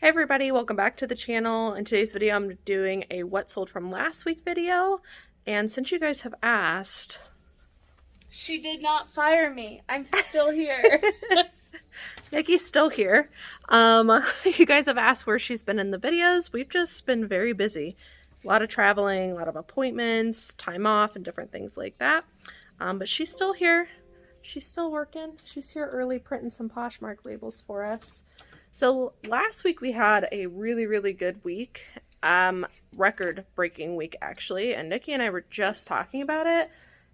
Hey everybody, welcome back to the channel. In today's video, I'm doing a what sold from last week video. And since you guys have asked... She did not fire me. I'm still here. Nikki's still here. You guys have asked where she's been in the videos. We've just been very busy. A lot of traveling, a lot of appointments, time off, and different things like that. But she's still here. She's still working. She's here early printing some Poshmark labels for us. So last week we had a really good week, record-breaking week actually, and Nikki and I were just talking about it,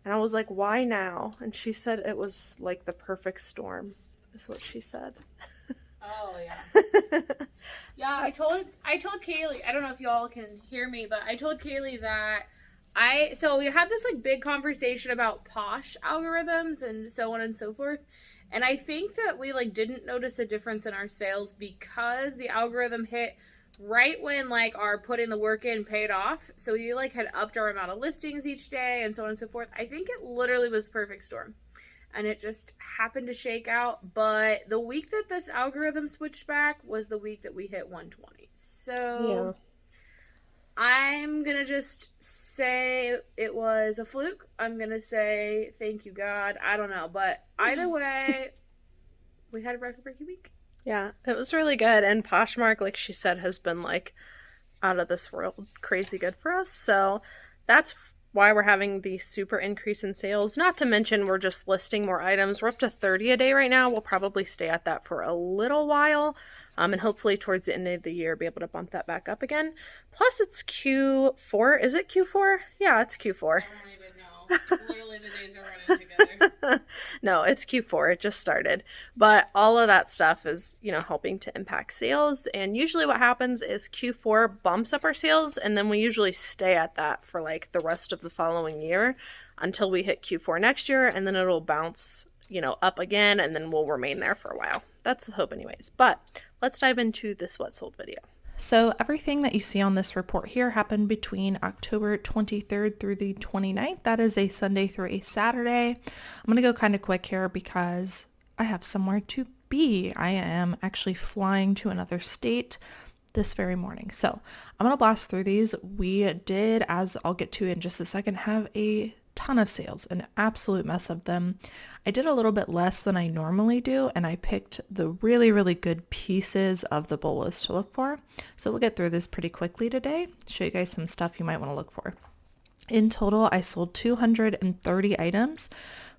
and I was like, why now? And she said it was like the perfect storm, is what she said. Oh yeah. Yeah, I told Cayley, I don't know if y'all can hear me, but I told Cayley that so we had this like big conversation about Posh algorithms and so on and so forth. And I think that we like didn't notice a difference in our sales because the algorithm hit right when like our putting the work in paid off. So we like had upped our amount of listings each day and so on and so forth. I think it literally was the perfect storm. And it just happened to shake out. But the week that this algorithm switched back was the week that we hit 120. So Yeah. I'm going to just say it was a fluke. I'm going to say thank you, God. I don't know. But either way, we had a record-breaking week. Yeah, it was really good, and Poshmark, like she said, has been like out of this world crazy good for us. So that's why we're having the super increase in sales. Not to mention we're just listing more items. We're up to 30 a day right now. We'll probably stay at that for a little while. And hopefully towards the end of the year be able to bump that back up again. Plus it's Q4. Is it Q4? Yeah, it's Q4. I don't even know. Literally the days are running together. No, it's Q4. It just started. But all of that stuff is, helping to impact sales. And usually what happens is Q4 bumps up our sales, and then we usually stay at that for like the rest of the following year until we hit Q4 next year, and then it'll bounce, up again, and then we'll remain there for a while. That's the hope anyways. But let's dive into this what sold video. So everything that you see on this report here happened between October 23rd through the 29th. That is a Sunday through a Saturday. I'm going to go kind of quick here because I have somewhere to be. I am actually flying to another state this very morning. So I'm going to blast through these. We did, as I'll get to in just a second, have a ton of sales, an absolute mess of them. I did a little bit less than I normally do, and I picked the really good pieces of the bolos to look for. So we'll get through this pretty quickly today, show you guys some stuff you might want to look for. In total, I sold 230 items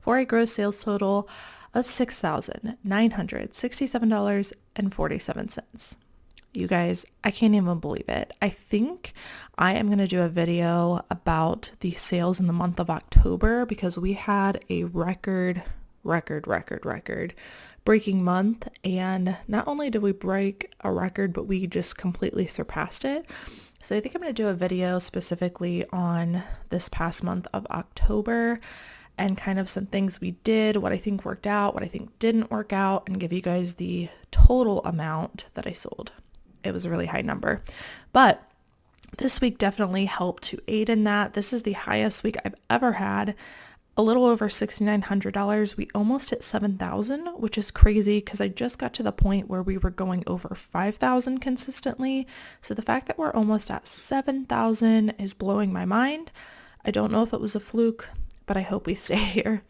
for a gross sales total of $6,967.47. You guys, I can't even believe it. I think I am going to do a video about the sales in the month of October because we had a record breaking month. And not only did we break a record, but we just completely surpassed it. So I think I'm going to do a video specifically on this past month of October and kind of some things we did, what I think worked out, what I think didn't work out, and give you guys the total amount that I sold. It was a really high number, but this week definitely helped to aid in that. This is the highest week I've ever had, a little over $6,900. We almost hit 7,000, which is crazy because I just got to the point where we were going over 5,000 consistently. So the fact that we're almost at 7,000 is blowing my mind. I don't know if it was a fluke, but I hope we stay here.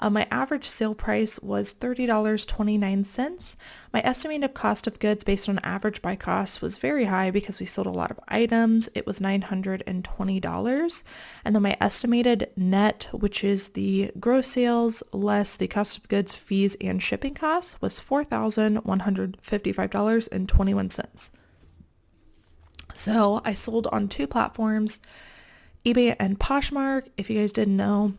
My average sale price was $30.29. My estimated cost of goods based on average buy cost was very high because we sold a lot of items. It was $920. And then my estimated net, which is the gross sales less the cost of goods, fees, and shipping costs, was $4,155.21. So I sold on two platforms, eBay and Poshmark. If you guys didn't know,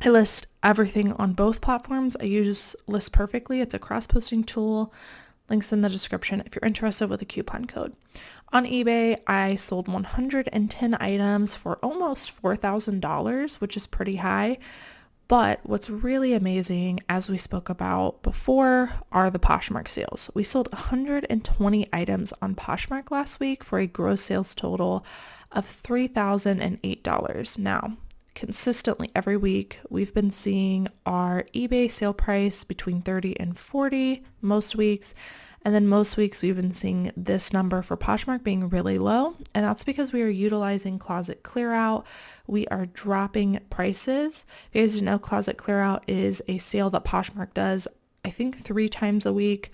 I list everything on both platforms. I use List Perfectly. It's a cross-posting tool. Links in the description if you're interested with a coupon code. On eBay, I sold 110 items for almost $4,000, which is pretty high. But what's really amazing, as we spoke about before, are the Poshmark sales. We sold 120 items on Poshmark last week for a gross sales total of $3,008. Now, consistently every week, we've been seeing our eBay sale price between 30 and 40 most weeks, And then most weeks we've been seeing this number for Poshmark being really low. And that's because we are utilizing closet clear out. We are dropping prices. If you guys didn't know, closet clear out is a sale that Poshmark does, I think 3 times a week.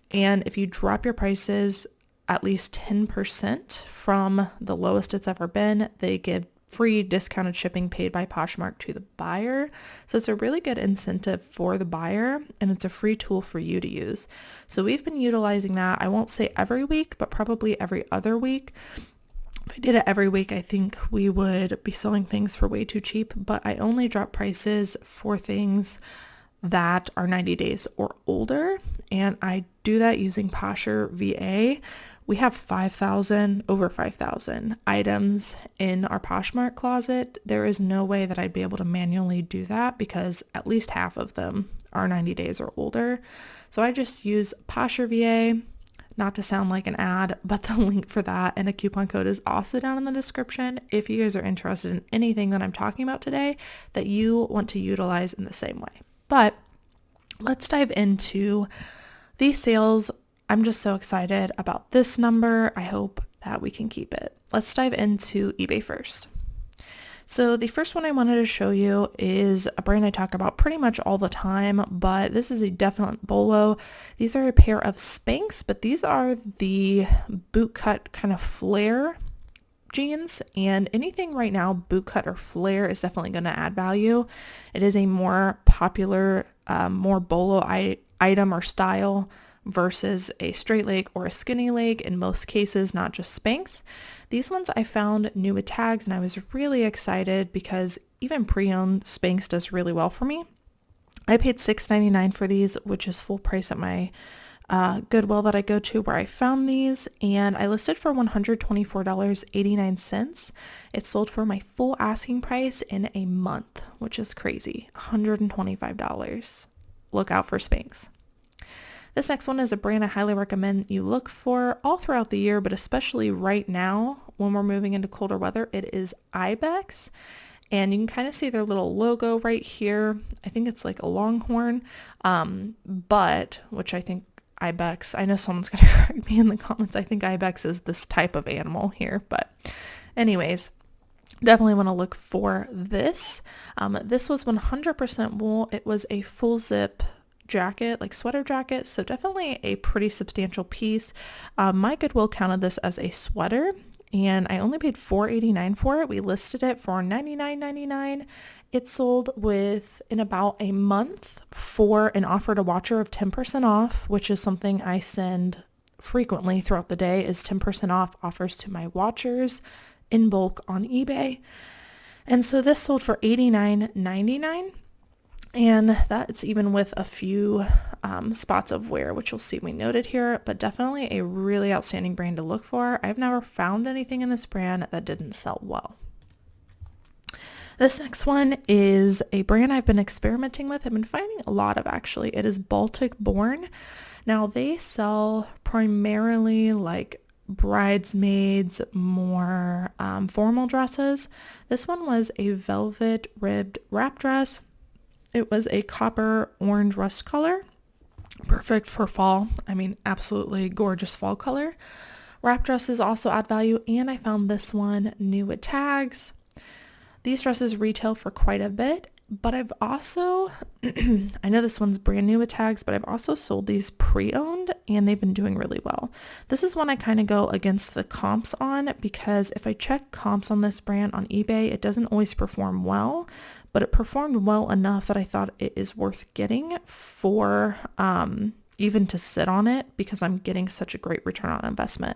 And if you drop your prices at least 10% from the lowest it's ever been, they give free discounted shipping paid by Poshmark to the buyer. So it's a really good incentive for the buyer, and it's a free tool for you to use. So we've been utilizing that. I won't say every week, but probably every other week. If I did it every week, I think we would be selling things for way too cheap, but I only drop prices for things that are 90 days or older, and I do that using Posher VA. We have over 5,000 items in our Poshmark closet. There is no way that I'd be able to manually do that because at least half of them are 90 days or older. So I just use Posher VA, not to sound like an ad, but the link for that and a coupon code is also down in the description if you guys are interested in anything that I'm talking about today that you want to utilize in the same way. But let's dive into these sales. I'm just so excited about this number. I hope that we can keep it. Let's dive into eBay first. So the first one I wanted to show you is a brand I talk about pretty much all the time, but this is a definite bolo. These are a pair of Spanx, but these are the bootcut kind of flare jeans, and anything right now bootcut or flare is definitely going to add value. It is a more popular, more bolo item or style versus a straight leg or a skinny leg in most cases, not just Spanx. These ones I found new with tags, and I was really excited because even pre-owned Spanx does really well for me. I paid $6.99 for these, which is full price at my Goodwill that I go to where I found these, and I listed for $124.89. It sold for my full asking price in a month, which is crazy. $125. Look out for Spanx. This next one is a brand I highly recommend you look for all throughout the year, but especially right now when we're moving into colder weather. It is Ibex, and you can kind of see their little logo right here. I think it's like a longhorn, but which I think Ibex, I know someone's going to correct me in the comments. I think Ibex is this type of animal here, but anyways, definitely want to look for this. This was 100% wool. It was a full zip jacket, like sweater jacket, so definitely a pretty substantial piece. My Goodwill counted this as a sweater, and I only paid $4.89 for it. We listed it for $99.99. It sold within about a month for an offer to watcher of 10% off, which is something I send frequently throughout the day, is 10% off offers to my watchers in bulk on eBay. And so this sold for $89.99. And that's even with a few spots of wear, which you'll see we noted here, but definitely a really outstanding brand to look for. I've never found anything in this brand that didn't sell well. This next one is a brand I've been experimenting with. I've been finding a lot of, actually. It is Baltic Born. Now they sell primarily like bridesmaids, more formal dresses. This one was a velvet ribbed wrap dress. It was a copper orange rust color, perfect for fall. I mean, absolutely gorgeous fall color. Wrap dresses also add value, and I found this one new with tags. These dresses retail for quite a bit, but I've also, I know this one's brand new with tags, but I've also sold these pre-owned, and they've been doing really well. This is one I kind of go against the comps on, because if I check comps on this brand on eBay, it doesn't always perform well, but it performed well enough that I thought it is worth getting for even to sit on it, because I'm getting such a great return on investment.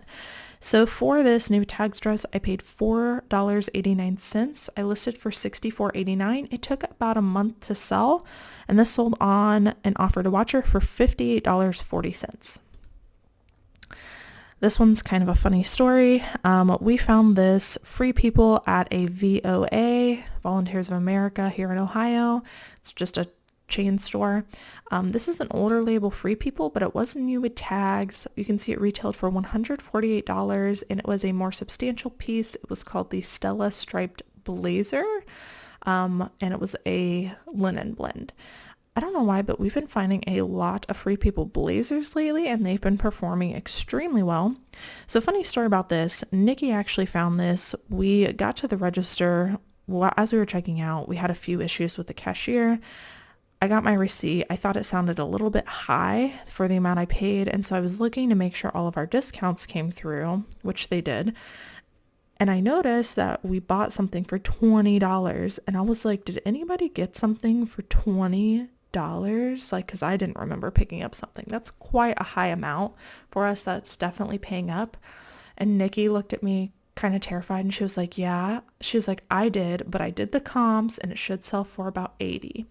So for this new tags dress, I paid $4.89. I listed for $64.89. It took about a month to sell, and this sold on an offer to watcher for $58.40. This one's kind of a funny story. We found this Free People at a VOA, Volunteers of America, here in Ohio. It's just a chain store. This is an older label, Free People, but it was new with tags. You can see it retailed for $148, and it was a more substantial piece. It was called the Stella Striped Blazer, and it was a linen blend. I don't know why, but we've been finding a lot of Free People blazers lately, and they've been performing extremely well. So funny story about this, Nikki actually found this. We got to the register. Well, as we were checking out, we had a few issues with the cashier. I got my receipt. I thought it sounded a little bit high for the amount I paid, and so I was looking to make sure all of our discounts came through, which they did. And I noticed that we bought something for $20, and I was like, did anybody get something for $20? Like, because I didn't remember picking up something. That's quite a high amount for us. That's definitely paying up. And Nikki looked at me kind of terrified, and she was like, yeah. She was like, I did, but I did the comps, and it should sell for about 80.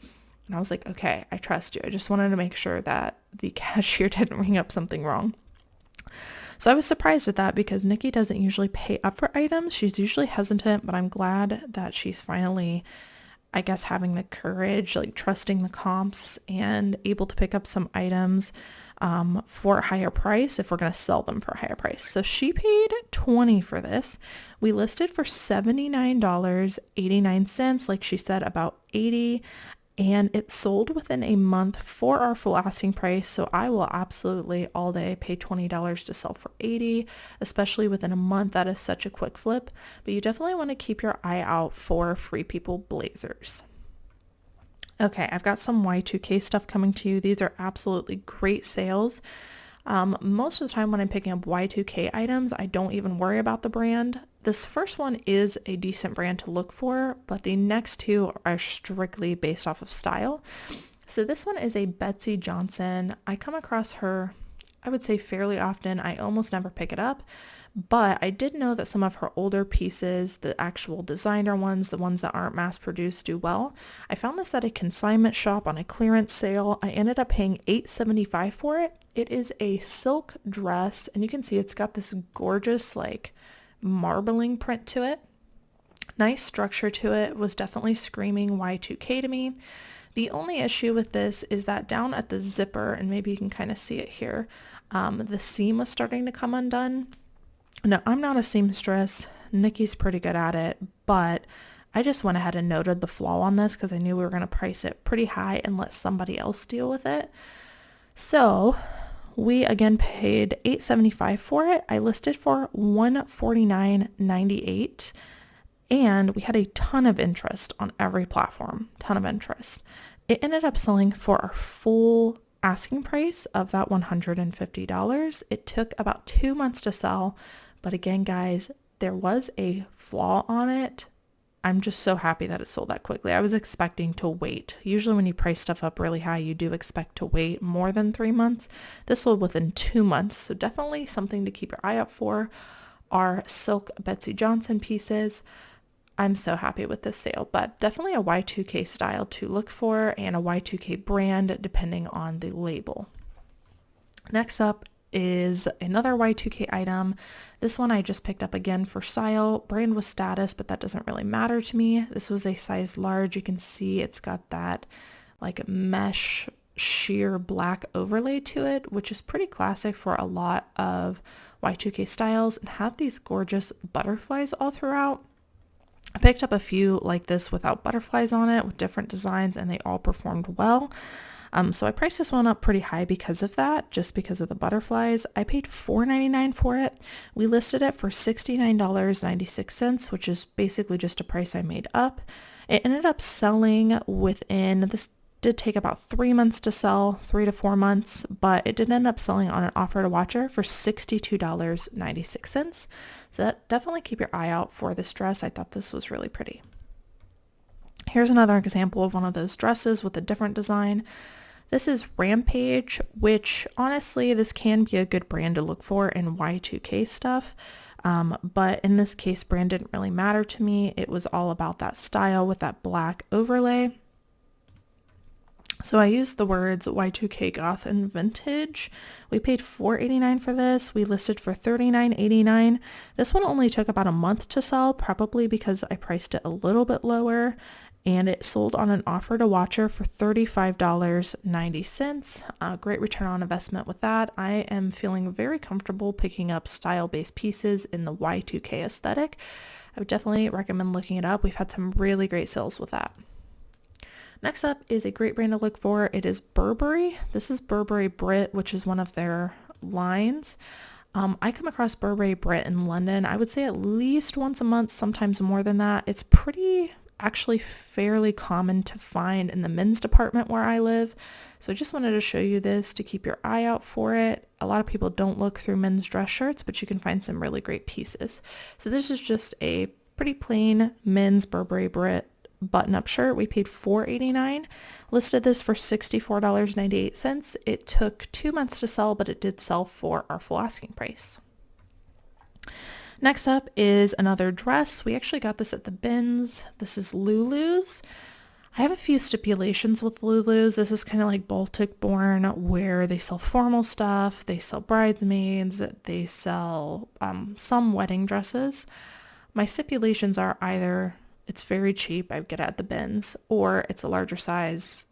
And I was like, okay, I trust you. I just wanted to make sure that the cashier didn't ring up something wrong. So I was surprised at that because Nikki doesn't usually pay up for items. She's usually hesitant, but I'm glad that she's finally, I guess, having the courage, like trusting the comps and able to pick up some items for a higher price if we're going to sell them for a higher price. So she paid $20 for this. We listed for $79.89, like she said, about $80. And it sold within a month for our full asking price. So I will absolutely all day pay $20 to sell for $80, especially within a month. That is such a quick flip. But you definitely want to keep your eye out for Free People blazers. Okay, I've got some Y2K stuff coming to you. These are absolutely great sales. Most of the time when I'm picking up Y2K items, I don't even worry about the brand. This first one is a decent brand to look for, but the next two are strictly based off of style. So this one is a Betsy Johnson. I come across her, I would say, fairly often. I almost never pick it up, but I did know that some of her older pieces, the actual designer ones, the ones that aren't mass produced, do well. I found this at a consignment shop on a clearance sale. I ended up paying $8.75 for it. It is a silk dress, and you can see it's got this gorgeous like marbling print to it. Nice structure to it. Was definitely screaming Y2K to me. The only issue with this is that down at the zipper, and maybe you can kind of see it here, the seam was starting to come undone. Now, I'm not a seamstress. Nikki's pretty good at it, but I just went ahead and noted the flaw on this because I knew we were going to price it pretty high and let somebody else deal with it. So we again paid $8.75 for it. I listed for $149.98, and we had a ton of interest on every platform, ton of interest. It ended up selling for our full asking price of that $150. It took about 2 months to sell, but again, guys, there was a flaw on it. I'm just so happy that it sold that quickly. I was expecting to wait. Usually when you price stuff up really high, you do expect to wait more than 3 months. This sold within 2 months, so definitely something to keep your eye out for. Our silk Betsy Johnson pieces. I'm so happy with this sale, but definitely a Y2K style to look for and a Y2K brand depending on the label. Next up is another Y2K item. This one I just picked up again for style. Brand was status, but that doesn't really matter to me. This was a size large. You can see it's got that like mesh sheer black overlay to it, which is pretty classic for a lot of Y2K styles, and have these gorgeous butterflies all throughout. I picked up a few like this without butterflies on it with different designs, and they all performed well. So I priced this one up pretty high because of that, just because of the butterflies. I paid $4.99 for it. We listed it for $69.96, which is basically just a price I made up. It ended up selling within, this did take about 3 months to sell, 3 to 4 months, but it did end up selling on an offer to watcher for $62.96. So definitely keep your eye out for this dress. I thought this was really pretty. Here's another example of one of those dresses with a different design. This is Rampage, which honestly, this can be a good brand to look for in Y2K stuff. But in this case, brand didn't really matter to me. It was all about that style with that black overlay. So I used the words Y2K goth and vintage. We paid $4.89 for this. We listed for $39.89. This one only took about a month to sell, probably because I priced it a little bit lower, and it sold on an offer to watcher for $35.90. Great return on investment with that. I am feeling very comfortable picking up style-based pieces in the Y2K aesthetic. I would definitely recommend looking it up. We've had some really great sales with that. Next up is a great brand to look for. It is Burberry. This is Burberry Brit, which is one of their lines. I come across Burberry Brit in London, I would say at least once a month, sometimes more than that. It's actually fairly common to find in the men's department where I live. So I just wanted to show you this to keep your eye out for it. A lot of people don't look through men's dress shirts, but you can find some really great pieces. So this is just a pretty plain men's Burberry Brit button-up shirt. We paid $4.89. Listed this for $64.98. It took 2 months to sell, but it did sell for our full asking price. Next up is another dress. We actually got this at the bins. This is Lulu's. I have a few stipulations with Lulu's. This is kind of like Baltic Born, where they sell formal stuff, they sell bridesmaids, they sell some wedding dresses. My stipulations are either it's very cheap, I get it at the bins, or it's a larger size,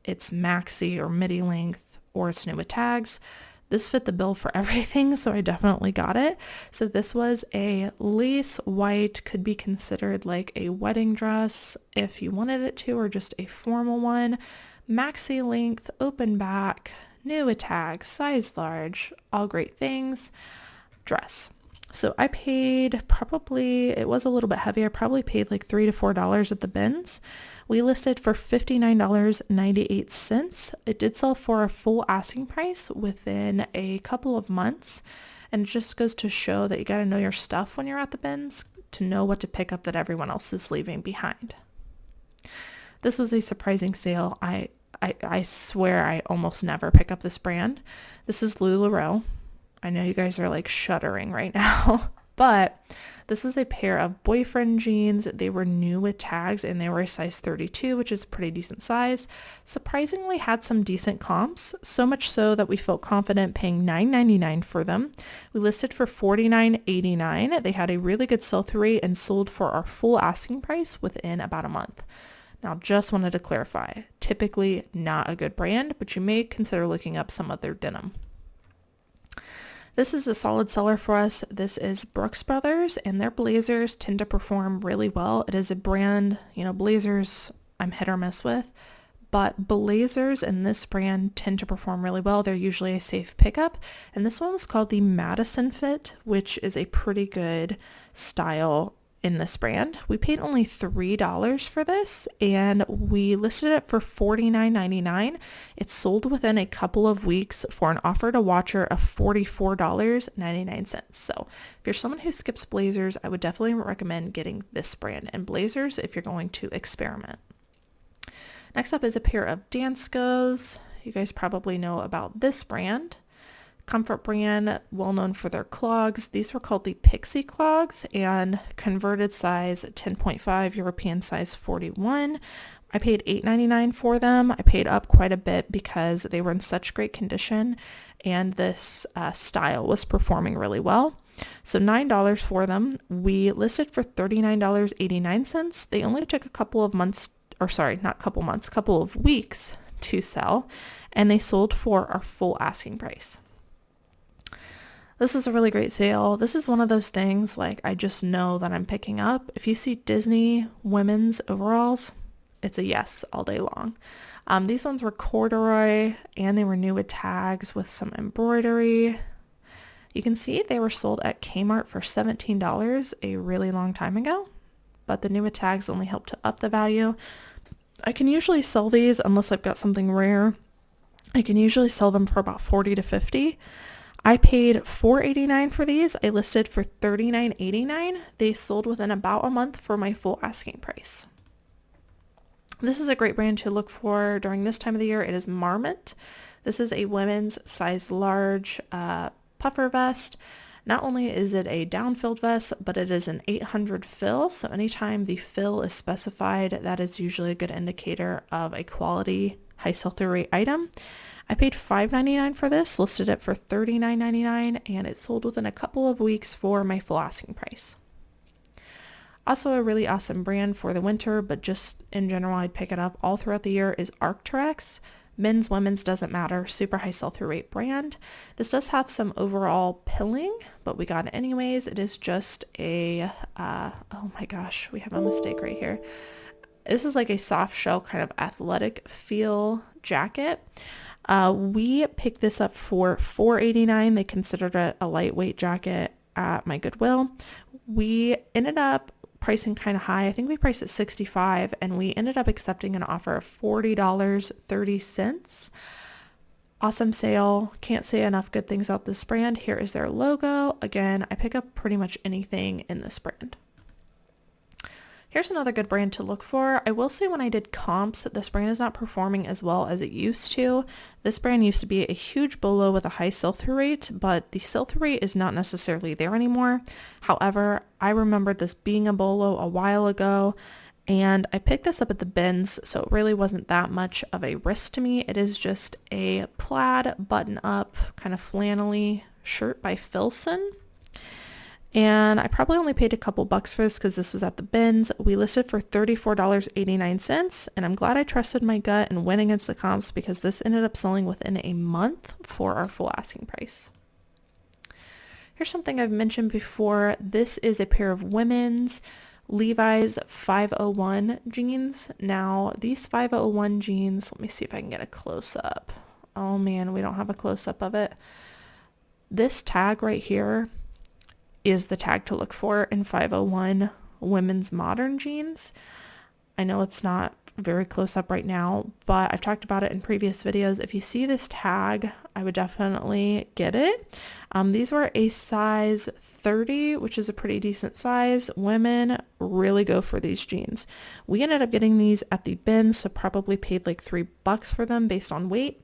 it's maxi or midi length, or it's new with tags. This fit the bill for everything, so I definitely got it. So this was a lace white, could be considered like a wedding dress if you wanted it to, or just a formal one. Maxi length, open back, new with tags, size large, all great things. Dress. So I paid it was a little bit heavy. I probably paid like $3 to $4 at the bins. We listed for $59.98. It did sell for a full asking price within a couple of months. And it just goes to show that you got to know your stuff when you're at the bins to know what to pick up that everyone else is leaving behind. This was a surprising sale. I swear I almost never pick up this brand. This is LuLaRoe. I know you guys are like shuddering right now, but this was a pair of boyfriend jeans. They were new with tags and they were a size 32, which is a pretty decent size. Surprisingly had some decent comps, so much so that we felt confident paying $9.99 for them. We listed for $49.89. They had a really good sell-through rate and sold for our full asking price within about a month. Now, just wanted to clarify, typically not a good brand, but you may consider looking up some of their denim. This is a solid seller for us. This is Brooks Brothers, and their blazers tend to perform really well. It is a brand, blazers I'm hit or miss with, but blazers in this brand tend to perform really well. They're usually a safe pickup, and this one was called the Madison Fit, which is a pretty good style in this brand. We paid only $3 for this, and we listed it for $49.99. It sold within a couple of weeks for an offer to watcher of $44.99. So if you're someone who skips blazers, I would definitely recommend getting this brand and blazers if you're going to experiment. Next up is a pair of Danskos. You guys probably know about this brand. Comfort brand, well known for their clogs. These were called the Pixie clogs and converted size 10.5, European size 41. I paid $8.99 for them. I paid up quite a bit because they were in such great condition and this style was performing really well. So $9 for them. We listed for $39.89. They only took a couple of weeks to sell, and they sold for our full asking price. This was a really great sale. This is one of those things like I just know that I'm picking up. If you see Disney women's overalls, it's a yes all day long. These ones were corduroy and they were new with tags with some embroidery. You can see they were sold at Kmart for $17 a really long time ago, but the new with tags only help to up the value. I can usually sell these unless I've got something rare. I can usually sell them for about $40 to $50. I paid $4.89 for these. I listed for $39.89. They sold within about a month for my full asking price. This is a great brand to look for during this time of the year. It is Marmot. This is a women's size large puffer vest. Not only is it a down-filled vest, but it is an 800 fill. So anytime the fill is specified, that is usually a good indicator of a quality high sell-through rate item. I paid $5.99 for this, listed it for $39.99, and it sold within a couple of weeks for my full asking price. Also a really awesome brand for the winter, but just in general, I'd pick it up all throughout the year, is Arc'teryx. Men's, women's, doesn't matter, super high sell-through rate brand. This does have some overall pilling, but we got it anyways. It is just a, oh my gosh, we have a mistake right here. This is like a soft shell kind of athletic feel jacket. We picked this up for $4.89. They considered it a lightweight jacket at my Goodwill. We ended up pricing kind of high. I think we priced at $65, and we ended up accepting an offer of $40.30. Awesome sale. Can't say enough good things about this brand. Here is their logo. Again, I pick up pretty much anything in this brand. Here's another good brand to look for. I will say when I did comps, this brand is not performing as well as it used to. This brand used to be a huge bolo with a high sell-through rate, but the sell-through rate is not necessarily there anymore. However, I remembered this being a bolo a while ago, and I picked this up at the bins, so it really wasn't that much of a risk to me. It is just a plaid button-up kind of flannelly shirt by Filson. And I probably only paid a couple bucks for this because this was at the bins. We listed for $34.89, and I'm glad I trusted my gut and went against the comps because this ended up selling within a month for our full asking price. Here's something I've mentioned before. This is a pair of women's Levi's 501 jeans. Now, these 501 jeans, let me see if I can get a close-up. Oh man, we don't have a close-up of it. This tag right here is the tag to look for in 501 women's modern jeans. I know it's not very close up right now, but I've talked about it in previous videos. If you see this tag, I would definitely get it. These were a size 30, which is a pretty decent size. Women really go for these jeans. We ended up getting these at the bin, so probably paid like $3 for them based on weight.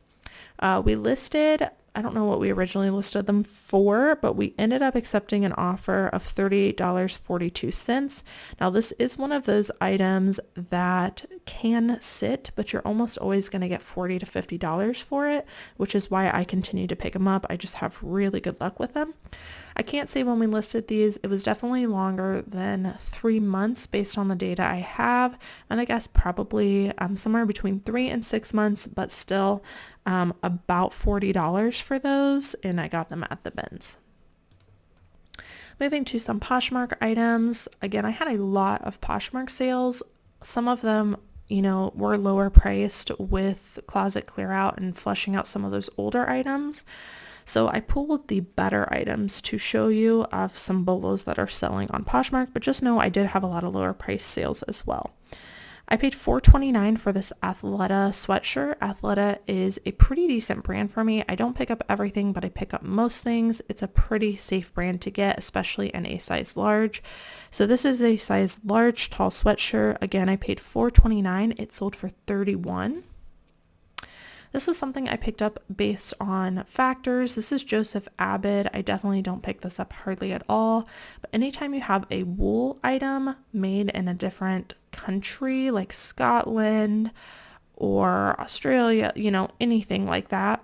We listed, I don't know what we originally listed them for, but we ended up accepting an offer of $38.42. Now, this is one of those items that can sit, but you're almost always going to get $40 to $50 for it, which is why I continue to pick them up. I just have really good luck with them. I can't say when we listed these, it was definitely longer than 3 months based on the data I have, and I guess probably somewhere between 3 and 6 months, but still about $40 for those, and I got them at the bins. Moving to some Poshmark items. Again, I had a lot of Poshmark sales. Some of them, were lower priced with closet clear out and flushing out some of those older items. So I pulled the better items to show you of some bolos that are selling on Poshmark, but just know I did have a lot of lower price sales as well. I paid $4.29 for this Athleta sweatshirt. Athleta is a pretty decent brand for me. I don't pick up everything, but I pick up most things. It's a pretty safe brand to get, especially in a size large. So this is a size large tall sweatshirt. Again, I paid $4.29. It sold for $31. This was something I picked up based on factors. This is Joseph Abbott. I definitely don't pick this up hardly at all. But anytime you have a wool item made in a different country like Scotland or Australia, anything like that,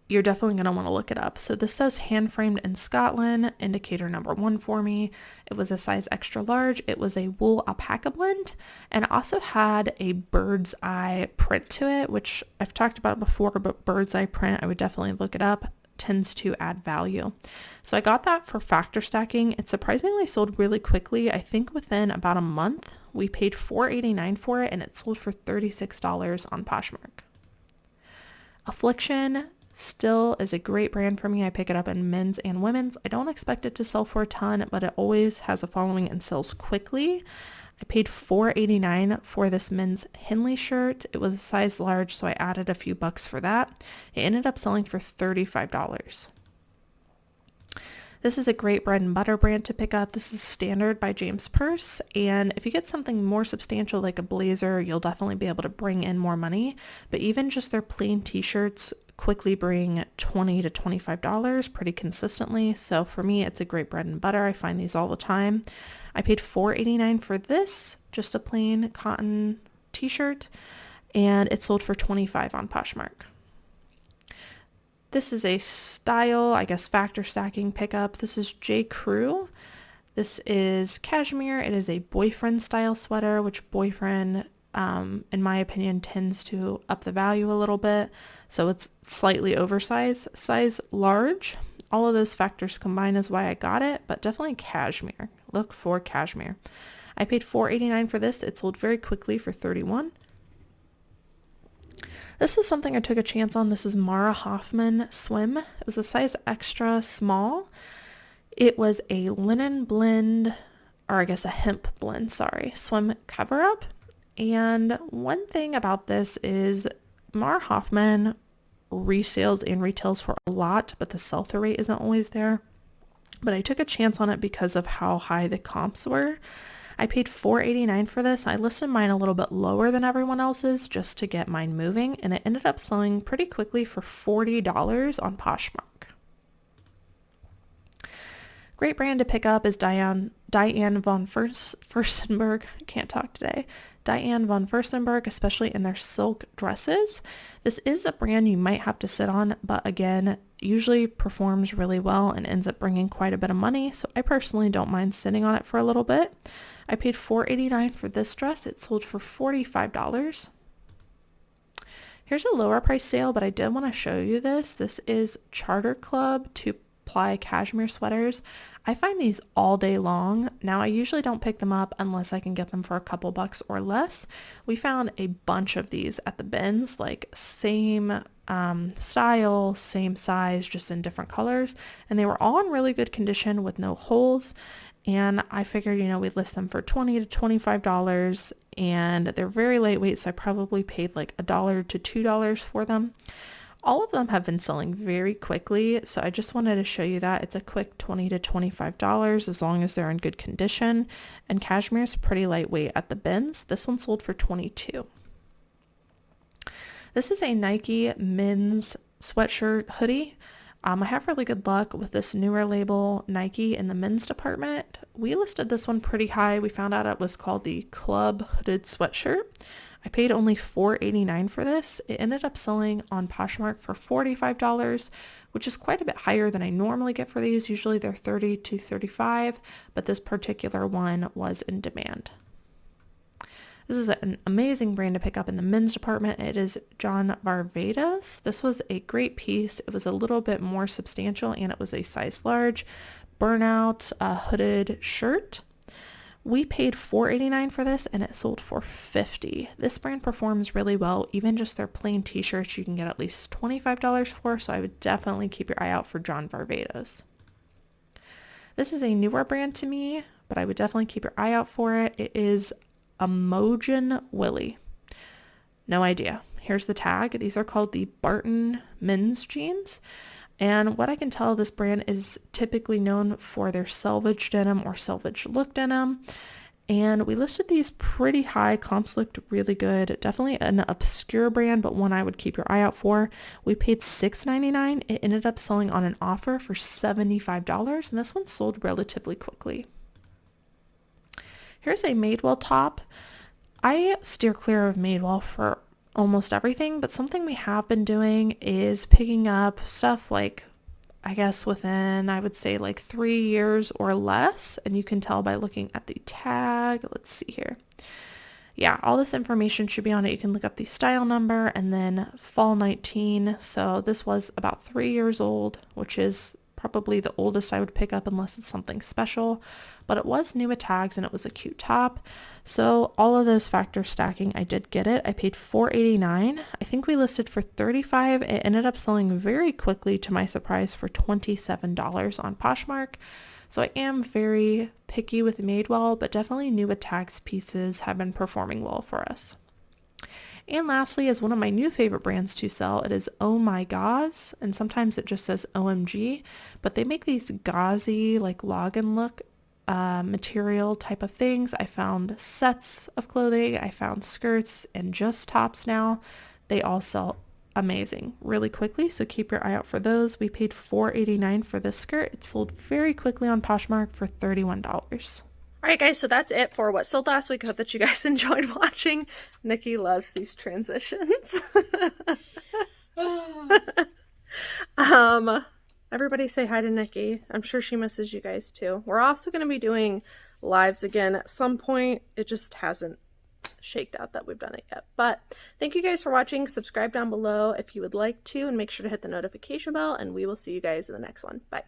you're definitely going to want to look it up. So this says hand framed in Scotland, indicator number 1 for me. It was a size extra large. It was a wool alpaca blend, and also had a bird's eye print to it, which I've talked about before, but bird's eye print, I would definitely look it up, tends to add value. So I got that for factor stacking. It surprisingly sold really quickly. I think within about a month. We paid $4.89 for it, and it sold for $36 on Poshmark. Affliction still is a great brand for me. I pick it up in men's and women's. I don't expect it to sell for a ton, but it always has a following and sells quickly. I paid $4.89 for this men's Henley shirt. It was a size large, so I added a few bucks for that. It ended up selling for $35. This is a great bread and butter brand to pick up. This is Standard by James Purse, and if you get something more substantial like a blazer, you'll definitely be able to bring in more money, but even just their plain t-shirts quickly bring $20 to $25 pretty consistently. So for me, it's a great bread and butter. I find these all the time. I paid $4.89 for this, just a plain cotton t-shirt, and it sold for $25 on Poshmark. This is a style, I guess, factor stacking pickup. This is J. Crew. This is cashmere. It is a boyfriend style sweater, which boyfriend, in my opinion, tends to up the value a little bit. So it's slightly oversized, size large. All of those factors combined is why I got it, but definitely cashmere. Look for cashmere. I paid $4.89 for this. It sold very quickly for $31. This was something I took a chance on. This is Mara Hoffman Swim. It was a size extra small. It was a linen blend, or I guess a hemp blend, sorry, swim cover up. And one thing about this is Mara Hoffman resales and retails for a lot, but the sell-through rate isn't always there. But I took a chance on it because of how high the comps were. I paid $4.89 for this. I listed mine a little bit lower than everyone else's just to get mine moving, and it ended up selling pretty quickly for $40 on Poshmark. Great brand to pick up is Diane von Furstenberg. I can't talk today. Diane von Furstenberg, especially in their silk dresses. This is a brand you might have to sit on, but again, usually performs really well and ends up bringing quite a bit of money. So I personally don't mind sitting on it for a little bit. I paid $4.89 for this dress. It sold for $45. Here's a lower price sale, but I did want to show you this. This is Charter Club 2-ply cashmere sweaters. I find these all day long. Now I usually don't pick them up unless I can get them for a couple bucks or less. We found a bunch of these at the bins, like same style, same size, just in different colors. And they were all in really good condition with no holes. And I figured, we'd list them for $20 to $25, and they're very lightweight, so I probably paid like $1 to $2 for them. All of them have been selling very quickly, so I just wanted to show you that. It's a quick $20 to $25 as long as they're in good condition, and cashmere is pretty lightweight at the bins. This one sold for $22. This is a Nike men's sweatshirt hoodie. I have really good luck with this newer label, Nike, in the men's department. We listed this one pretty high. We found out it was called the Club Hooded Sweatshirt. I paid only $4.89 for this. It ended up selling on Poshmark for $45, which is quite a bit higher than I normally get for these. Usually they're $30 to $35, but this particular one was in demand. This is an amazing brand to pick up in the men's department. It is John Varvatos. This was a great piece. It was a little bit more substantial, and it was a size large burnout hooded shirt. We paid $4.89 for this, and it sold for $50. This brand performs really well. Even just their plain t-shirts you can get at least $25 for, so I would definitely keep your eye out for John Varvatos. This is a newer brand to me, but I would definitely keep your eye out for it. It is Emotion Willie. No idea. Here's the tag. These are called the Barton men's jeans. And what I can tell, this brand is typically known for their selvage denim or selvage look denim. And we listed these pretty high. Comps looked really good. Definitely an obscure brand, but one I would keep your eye out for. We paid $6.99. It ended up selling on an offer for $75, and this one sold relatively quickly. Here's a Madewell top. I steer clear of Madewell for almost everything, but something we have been doing is picking up stuff like, I guess within, I would say like 3 years or less, and you can tell by looking at the tag. Let's see here. Yeah, all this information should be on it. You can look up the style number and then fall 19. So this was about 3 years old, which is probably the oldest I would pick up unless it's something special, but it was new with tags and it was a cute top. So all of those factors stacking, I did get it. I paid $4.89. I think we listed for $35. It ended up selling very quickly, to my surprise, for $27 on Poshmark. So I am very picky with Madewell, but definitely new with tags pieces have been performing well for us. And lastly is one of my new favorite brands to sell. It is Oh My Gauze, and sometimes it just says OMG, but they make these gauzy, like log and look material type of things. I found sets of clothing, I found skirts, and just tops now. They all sell amazing really quickly, so keep your eye out for those. We paid $4.89 for this skirt. It sold very quickly on Poshmark for $31. All right, guys, so that's it for what sold last week. I hope that you guys enjoyed watching. Nikki loves these transitions. Everybody say hi to Nikki. I'm sure she misses you guys too. We're also going to be doing lives again at some point. It just hasn't shaked out that we've done it yet. But thank you guys for watching. Subscribe down below if you would like to, and make sure to hit the notification bell, and we will see you guys in the next one. Bye.